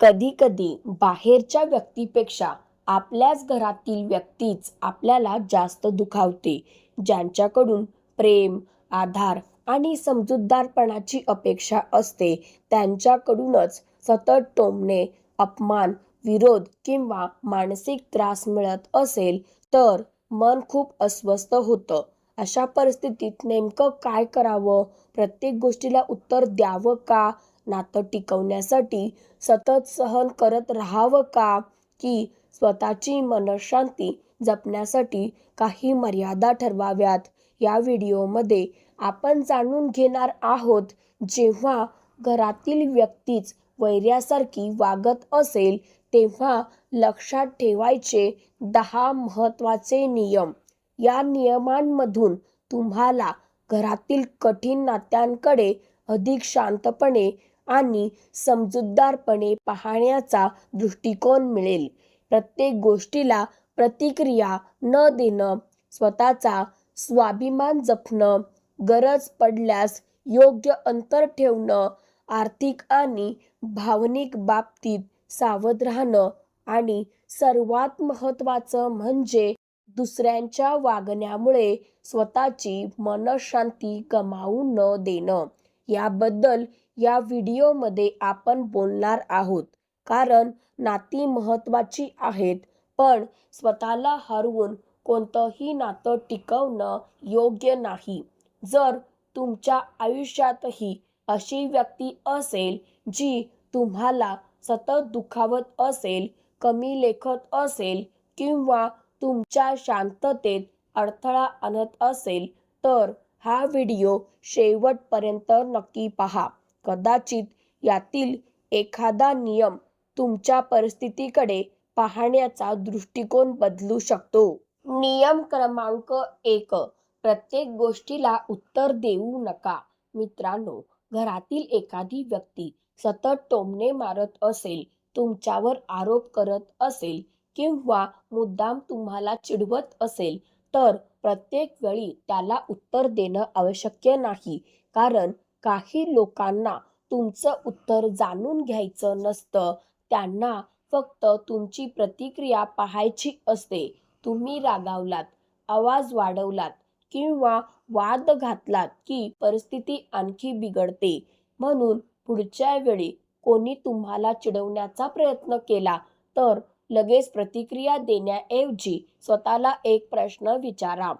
कधी-कधी बाहेरच्या व्यक्तीपेक्षा आपल्याच घरातील व्यक्तीच आपल्याला जास्त दुखावते. ज्यांच्याकडून प्रेम, आधार आणि समजूतदारपणाची अपेक्षा असते, त्यांच्याकडूनच सतत टोमणे, अपमान, विरोध किंवा मानसिक त्रास मिळत असेल तर मन खूप अस्वस्थ होतं. अशा परिस्थितीत नेमकं काय करावं? प्रत्येक गोष्टीला उत्तर द्यावं का? नातं टिकवण्यासाठी सतत सहन करत राहावं का? की स्वतःची मनःशांती जपण्यासाठी काही मर्यादा ठरवाव्यात? या व्हिडिओमध्ये आपण जाणून घेणार आहोत, जेव्हा घरातील व्यक्तीच वैऱ्यासारखी वागत असेल तेव्हा लक्षात ठेवायचे 10 महत्त्वाचे नियम. या नियमांमधून तुम्हाला घरातील कठीण नात्यांकडे अधिक शांतपणे आणि समजूतदारपणे पाहण्याचा दृष्टिकोन मिळेल. प्रत्येक गोष्टीला प्रतिक्रिया न देणं, स्वतःचा स्वाभिमान जपणं, गरज पडल्यास योग्य अंतर ठेवणं, आर्थिक आणि भावनिक बाबतीत सावध राहणं आणि सर्वात महत्त्वाचं म्हणजे दुसऱ्यांच्या वागण्यामुळे स्वतःची मनःशांती गमावू न देणं. याबद्दल या व्हिडिओमध्ये आपण बोलणार आहोत, कारण नाती महत्त्वाची आहेत, पण स्वतःला हरवून कोणतंही नातं टिकवणं योग्य नाही. जर तुमच्या आयुष्यातही अशी व्यक्ती असेल जी तुम्हाला सतत दुखावत असेल, कमी लेखत असेल किंवा तुमच्या शांततेत अडथळा आणत असेल, तर हा व्हिडिओ शेवटपर्यंत नक्की पहा. कदाचित यातील एखादा नियम तुमच्या परिस्थितीकडे पाहण्याचा दृष्टिकोन बदलू शकतो. नियम क्रमांक 1. प्रत्येक गोष्टीला उत्तर देऊ नका. मित्रांनो, घरातील एखादी व्यक्ती सतत टोमणे मारत असेल, तुमच्यावर आरोप करत असेल किंवा मुद्दाम तुम्हाला चिडवत असेल, तर प्रत्येक वेळी त्याला उत्तर देणं आवश्यक नाही. कारण काही लोकांना तुमचं उत्तर जाणून घ्यायचं नसतं. त्यांना फक्त तुमची प्रतिक्रिया पाहायची असते. तुम्ही रागावलात, आवाज वाढवलात किंवा वाद घातलात की परिस्थिती आणखी बिघडते. म्हणून पुढच्या वेळी कोणी तुम्हाला चिडवण्याचा प्रयत्न केला तर लगेच प्रतिक्रिया देण्याऐवजी स्वतःला एक प्रश्न विचारा.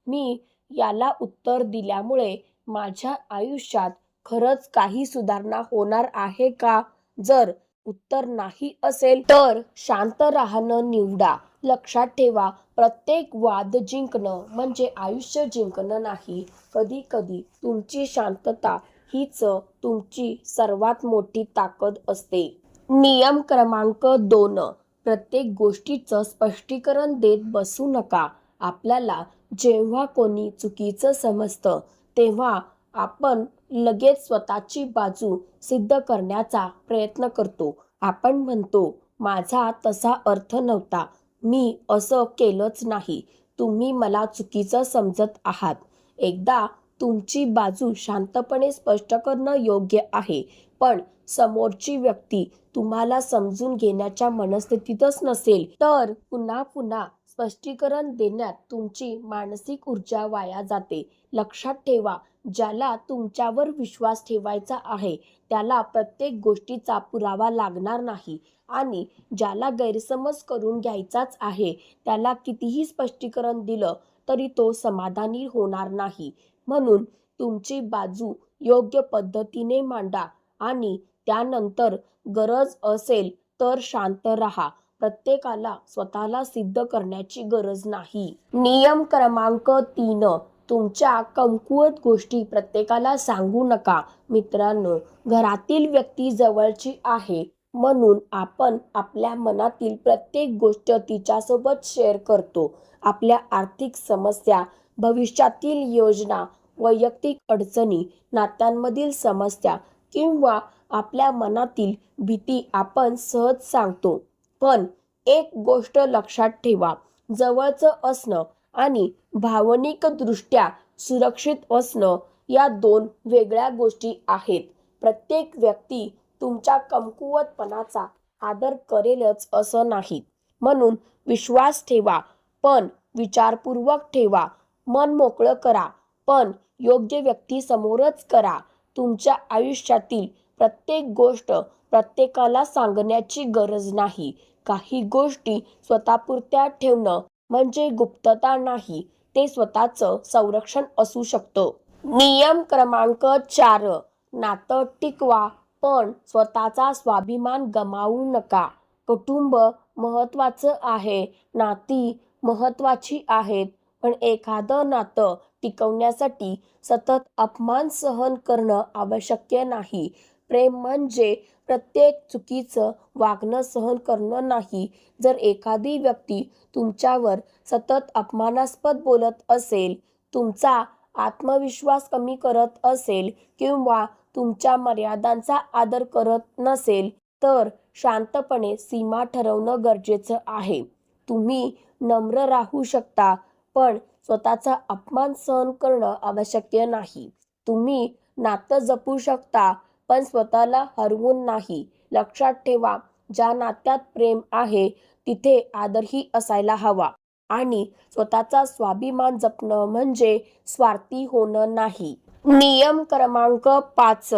मी याला उत्तर दिल्यामुळे माझ्या आयुष्यात खरंच काही सुधारणा होणार आहे का? जर उत्तर नाही असेल तर शांत राहणं निवडा. लक्षात ठेवा, प्रत्येक वाद जिंकणं म्हणजे आयुष्य जिंकणं नाही. कधी कधी तुमची शांतता हीच तुमची सर्वात मोठी ताकद असते. नियम क्रमांक 2. प्रत्येक गोष्टीचं स्पष्टीकरण देत बसू नका. आपल्याला जेव्हा कोणी चुकीचं समजतं तेव्हा आपण लगेच स्वतःची बाजू सिद्ध करण्याचा प्रयत्न करतो. आपण म्हणतो, माझा तसा अर्थ नव्हता, मी असं केलंच नाही, तुम्ही मला चुकीचं समजत आहात. एकदा तुमची बाजू शांतपणे स्पष्ट करणं योग्य आहे, पण समोरची व्यक्ती तुम्हाला समजून घेण्याच्या मनस्थितीतच नसेल तर पुन्हा पुन्हा स्पष्टीकरण देण्यात तुमची मानसिक ऊर्जा वाया जाते. लक्षात ठेवा, ज्याला तुमच्यावर विश्वास ठेवायचा आहे त्याला प्रत्येक गोष्टीचा पुरावा लागणार नाही आणि ज्याला गैरसमज करून घ्यायचाच आहे त्याला कितीही स्पष्टीकरण दिलं तरी तो समाधानी होणार नाही. म्हणून तुमची बाजू योग्य पद्धतीने मांडा आणि त्यानंतर गरज असेल तर शांत राहा. प्रत्येकाला स्वतःला सिद्ध करण्याची गरज नाही. नियम क्रमांक 3. तुमच्या कमकुवत गोष्टी प्रत्येकाला सांगू नका. मित्रांनो, घरातील व्यक्ती जवळची आहे म्हणून आपण आपल्या मनातील प्रत्येक गोष्ट तिच्यासोबत शेअर करतो. आपल्या आर्थिक समस्या, भविष्यातील योजना, वैयक्तिक अडचणी, नात्यांमधील समस्या किंवा आपल्या मनातील भीती आपण सहज सांगतो. पण एक गोष्ट लक्षात ठेवा, जवळचं असणं आणि भावनिकदृष्ट्या सुरक्षित असणं या 2 वेगळ्या गोष्टी आहेत. प्रत्येक व्यक्ती तुमच्या कमकुवतपणाचा आदर करेलच असं नाही. म्हणून विश्वास ठेवा, पण विचारपूर्वक ठेवा. मन मोकळं करा, पण योग्य व्यक्ती समोरच करा. तुमच्या आयुष्यातील प्रत्येक गोष्ट प्रत्येकाला सांगण्याची गरज नाही. काही गोष्टी स्वतःपुरत्या ठेवणं म्हणजे गुप्तता नाही, ते स्वतःचं संरक्षण असू शकतं. नियम क्रमांक 4, नातं टिकवा पण स्वतःचा स्वाभिमान गमावू नका. कुटुंब महत्त्वाचं आहे, नाती महत्त्वाची आहेत, पण एखादं नातं टिकवण्यासाठी सतत अपमान सहन करणं आवश्यक नाही. प्रेम म्हणजे प्रत्येक चुकीचं वागणं सहन करणं नाही. जर एखादी व्यक्ती तुमच्यावर सतत अपमानास्पद बोलत असेल, तुमचा आत्मविश्वास कमी करत असेल किंवा तुमच्या मर्यादांचा आदर करत नसेल, तर शांतपणे सीमा ठरवणं गरजेचं आहे. तुम्ही नम्र राहू शकता, पण स्वतःचा अपमान सहन करणं आवश्यक नाही. तुम्ही नातं जपू शकता, पण स्वतःला हरवून नाही. लक्षात ठेवा, ज्या नात्यात प्रेम आहे तिथे आदरही असायला हवा. आणि स्वतःचा स्वाभिमान जपणं म्हणजे स्वार्थी होणं नाही. नियम क्रमांक 5,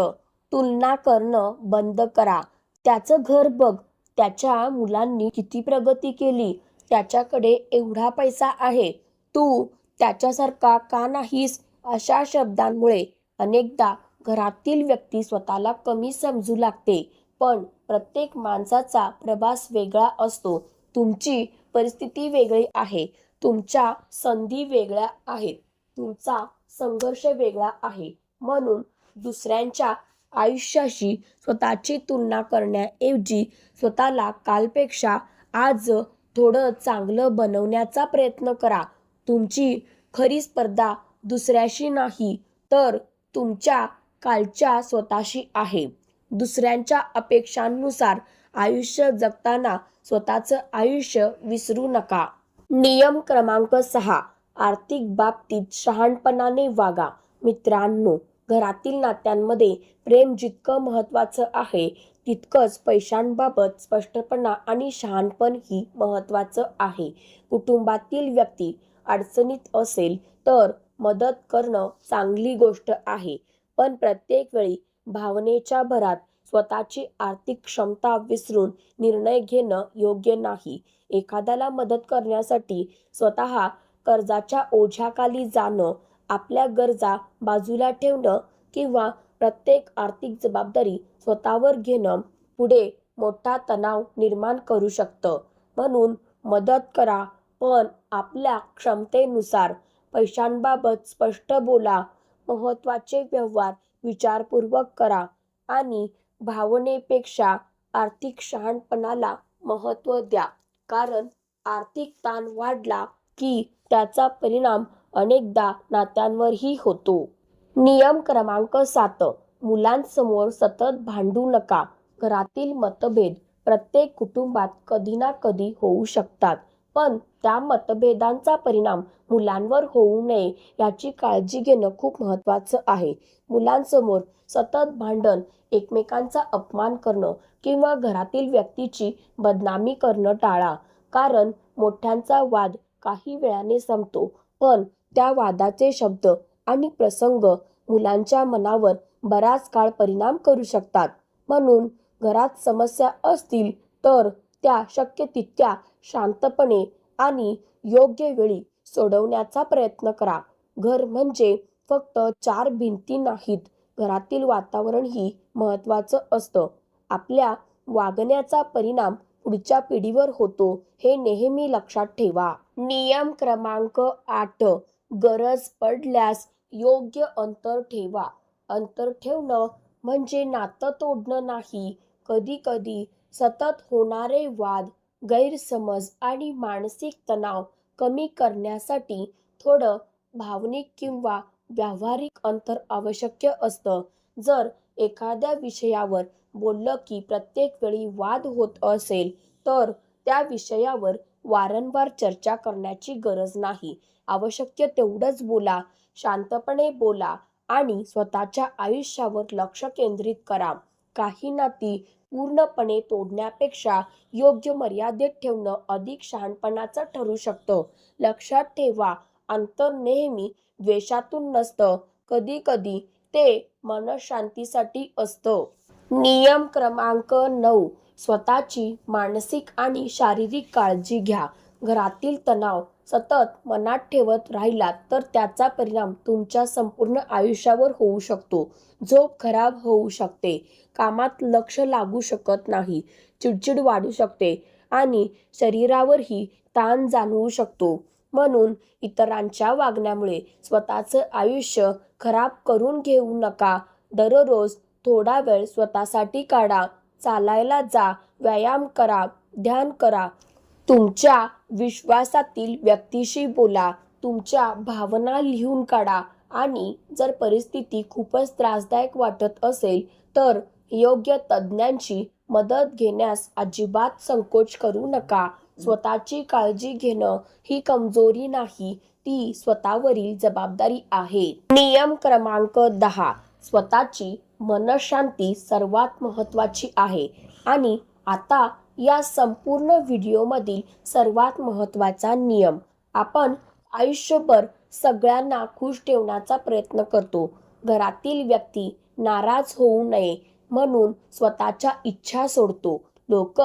तुलना करणं बंद करा. त्याचं घर बघ, त्याच्या मुलांनी किती प्रगती केली, त्याच्याकडे एवढा पैसा आहे, तू त्याच्यासारखा का नाहीस? अशा शब्दांमुळे अनेकदा घरातील व्यक्ती स्वतःला कमी समजू लागते. पण प्रत्येक माणसाचा प्रवास वेगळा असतो. तुमची परिस्थिती वेगळी आहे, तुमच्या संधी वेगळ्या आहेत, तुमचा संघर्ष वेगळा आहे. म्हणून दुसऱ्यांच्या आयुष्याशी स्वतःची तुलना करण्याऐवजी स्वतःला कालपेक्षा आज थोडं चांगलं बनवण्याचा प्रयत्न करा. तुमची खरी स्पर्धा दुसऱ्याशी नाही, तर तुमच्या कालच्या स्वतःशी आहे. दुसऱ्यांच्या अपेक्षांनुसार आयुष्य जगताना स्वतःचं आयुष्य विसरू नका. नियम क्रमांक 6, आर्थिक बाबतीत शहाणपणाने वागा. मित्रांनो, घरातील नात्यांमध्ये प्रेम जितकं महत्त्वाचं आहे, तितकंच पैशांबाबत स्पष्टपणा आणि शहाणपणही महत्त्वाचं आहे. कुटुंबातील व्यक्ती अडचणीत असेल तर मदत करणं चांगली गोष्ट आहे, पण प्रत्येक वेळी भावनेच्या भरात स्वतःची आर्थिक क्षमता विसरून निर्णय घेणं योग्य नाही. एखाद्याला मदत करण्यासाठी स्वतः कर्जाच्या ओझ्याखाली जाणं, आपल्या गरजा बाजूला ठेवणं किंवा प्रत्येक आर्थिक जबाबदारी स्वतःवर घेणं पुढे मोठा तणाव निर्माण करू शकतं. म्हणून मदत करा, पण आपल्या क्षमतेनुसार. पैशांबाबत स्पष्ट बोला, महत्त्वाचे व्यवहार विचारपूर्वक करा आणि भावनेपेक्षा आर्थिक शहाणपणाला महत्त्व द्या. कारण आर्थिक ताण वाढला की त्याचा परिणाम अनेकदा नात्यांवरही होतो. नियम क्रमांक 7, मुलांसमोर सतत भांडू नका. घरातील मतभेद प्रत्येक कुटुंबात कधी ना कधी होऊ शकतात, पण त्या मतभेदांचा परिणाम मुलांवर होऊ नये याची काळजी घेणं खूप महत्त्वाचं आहे. मुलांसमोर सतत भांडण, एकमेकांचा अपमान करणं किंवा घरातील व्यक्तीची बदनामी करणं टाळा. कारण मोठ्यांचा वाद काही वेळाने संपतो, पण त्या वादाचे शब्द आणि प्रसंग मुलांच्या मनावर बराच काळ परिणाम करू शकतात. म्हणून घरात समस्या असतील तर त्या शक्य तितक्या शांतपणे आणि योग्य वेळी सोडवण्याचा प्रयत्न करा. घर म्हणजे फक्त 4 भिंती नाहीत, घरातील वातावरणही महत्त्वाचं असतं. आपल्या वागण्याचा परिणाम पुढच्या पिढीवर होतो, हे नेहमी लक्षात ठेवा. नियम क्रमांक 8, गरज पडल्यास योग्य अंतर ठेवा. अंतर ठेवणं म्हणजे नातं तोडणं नाही. कधी कधी सतत होणारे वाद, गैरसमज आणि मानसिक तणाव कमी करण्यासाठी थोडं भावनिक किंवा व्यावहारिक अंतर आवश्यक असतं. जर एखाद्या विषयावर बोललं की प्रत्येक वेळी वाद होत असेल, तर त्या विषयावर वारंवार चर्चा करण्याची गरज नाही. आवश्यक तेवढंच बोला, शांतपणे बोला आणि स्वतःच्या आयुष्यावर लक्ष केंद्रित करा. काही नाती पूर्णपणे तोडण्यापेक्षा योग्य मर्यादेत ठेवणं अधिक शहाणपणाचं ठरू शकतं. लक्षात ठेवा, अंतर नेहमी द्वेषातून नसतं, कधी कधी ते मनशांतीसाठी असतं. नियम क्रमांक 9, स्वतःची मानसिक आणि शारीरिक काळजी घ्या. घरातील तणाव सतत मनात ठेवत राहिलात तर त्याचा परिणाम तुमच्या संपूर्ण आयुष्यावर होऊ शकतो. झोप खराब होऊ शकते, कामात लक्ष लागू शकत नाही, चिडचिड वाढू शकते आणि शरीरावरही ताण जाणवू शकतो. म्हणून इतरांच्या वागण्यामुळे स्वतःचं आयुष्य खराब करून घेऊ नका. दररोज थोडा वेळ स्वतःसाठी काढा. चालायला जा, व्यायाम करा, ध्यान करा. तुमच्या विश्वासातील व्यक्तीशी बोला. तुमच्या भावना लिहून काढा आणि जर परिस्थिती खूपच त्रासदायक वाटत असेल तर योग्य तज्ज्ञांची मदत घेण्यास अजिबात संकोच करू नका. स्वतःची काळजी घेणं ही कमजोरी नाही, ती स्वतःवरील जबाबदारी आहे. नियम क्रमांक 10, स्वतःची मनःशांती सर्वात महत्त्वाची आहे आणि आता या संपूर्ण व्हिडिओमधील सर्वात महत्त्वाचा नियम. आपण आयुष्यभर सगळ्यांना खुश ठेवण्याचा प्रयत्न करतो. घरातील व्यक्ती नाराज होऊ नये म्हणून स्वतःच्या इच्छा सोडतो. लोक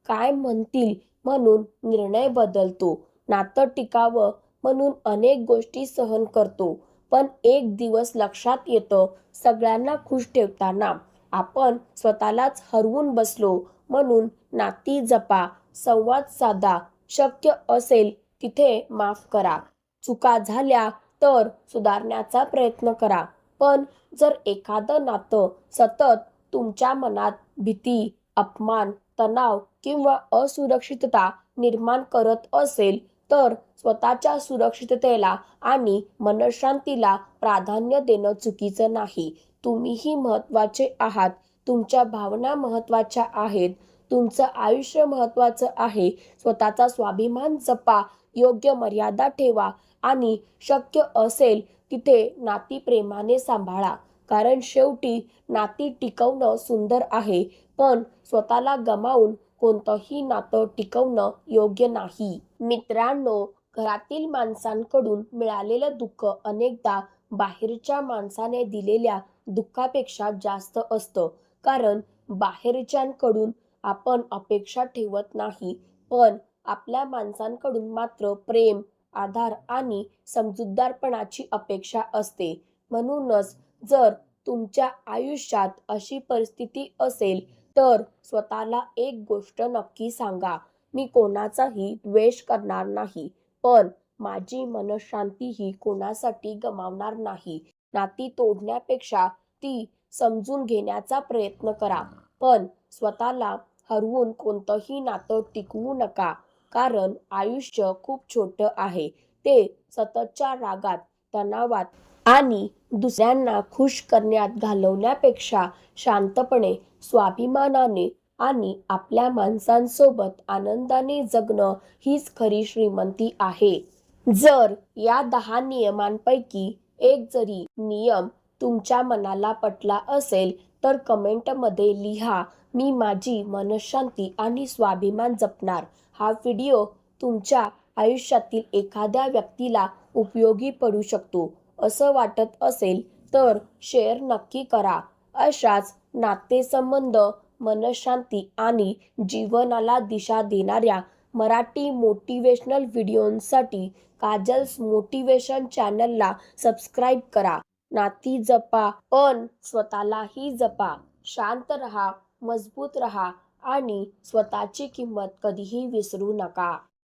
काय म्हणतील म्हणून निर्णय बदलतो. नातं टिकावं म्हणून अनेक गोष्टी सहन करतो. पण एक दिवस लक्षात येतं, सगळ्यांना खुश ठेवताना आपण स्वतःलाच हरवून बसलो. म्हणून नाती जपा, संवाद साधा, शक्य असेल तिथे माफ करा. चुका झाल्या तर सुधारण्याचा प्रयत्न करा. पण जर एखादं नातं सतत तुमच्या मनात भीती, अपमान, तणाव किंवा असुरक्षितता निर्माण करत असेल तर स्वतःच्या सुरक्षिततेला आणि मनःशांतीला प्राधान्य देणं चुकीचं नाही. तुम्हीही महत्त्वाचे आहात. तुमच्या भावना महत्त्वाच्या आहेत. तुमचं आयुष्य महत्त्वाचं आहे. स्वतःचा स्वाभिमान जपा, योग्य मर्यादा ठेवा आणि शक्य असेल तिथे नाती प्रेमाने सांभाळा. कारण शेवटी नाती टिकवणं सुंदर आहे, पण स्वतःला गमावून कोणतंही नातं टिकवणं योग्य नाही. मित्रांनो, घरातील माणसांकडून मिळालेलं दुःख अनेकदा बाहेरच्या माणसाने दिलेल्या दुःखापेक्षा जास्त असतं. कारण बाहेरच्यांकडून आपण अपेक्षा ठेवत नाही, पण आपल्या माणसांकडून मात्र प्रेम, आधार आणि समजूतदारपणाची अपेक्षा असते. म्हणूनच जर तुमच्या आयुष्यात अशी परिस्थिती असेल तर स्वतःला एक गोष्ट नक्की सांगा, मी कोणाचाही द्वेष करणार नाही, पण माझी मनःशांतीही कोणासाठी गमावणार नाही. नाती तोडण्यापेक्षा ती समजून घेण्याचा प्रयत्न करा, पण स्वतःला हरवून कोणतंही नातं टिकवू नका. कारण आयुष्य खूप छोटं आहे. ते सततच्या रागात, तणावात आणि दुसऱ्यांना खुश करण्यात घालवण्यापेक्षा शांतपणे, स्वाभिमानाने आणि आपल्या माणसांसोबत आनंदाने जगणं हीच खरी श्रीमंती आहे. जर या 10 नियमांपैकी एक जरी नियम तुमच्या मनाला पटला असेल तर कमेंटमध्ये लिहा, मी माझी मनःशांती आणि स्वाभिमान जपणार. हा व्हिडिओ तुमच्या आयुष्यातील एखाद्या व्यक्तीला उपयोगी पडू शकतो असं वाटत असेल तर शेअर नक्की करा. अशाच नातेसंबंध, मनःशांती आणि जीवनाला दिशा देणाऱ्या मराठी मोटिवेशनल व्हिडिओंसाठी काजल्स मोटिवेशन चॅनलला सबस्क्राईब करा. नाती जपा, पण स्वतःलाही जपा. शांत रहा, मजबूत रहा आणि स्वतःची किंमत कधीही विसरू नका.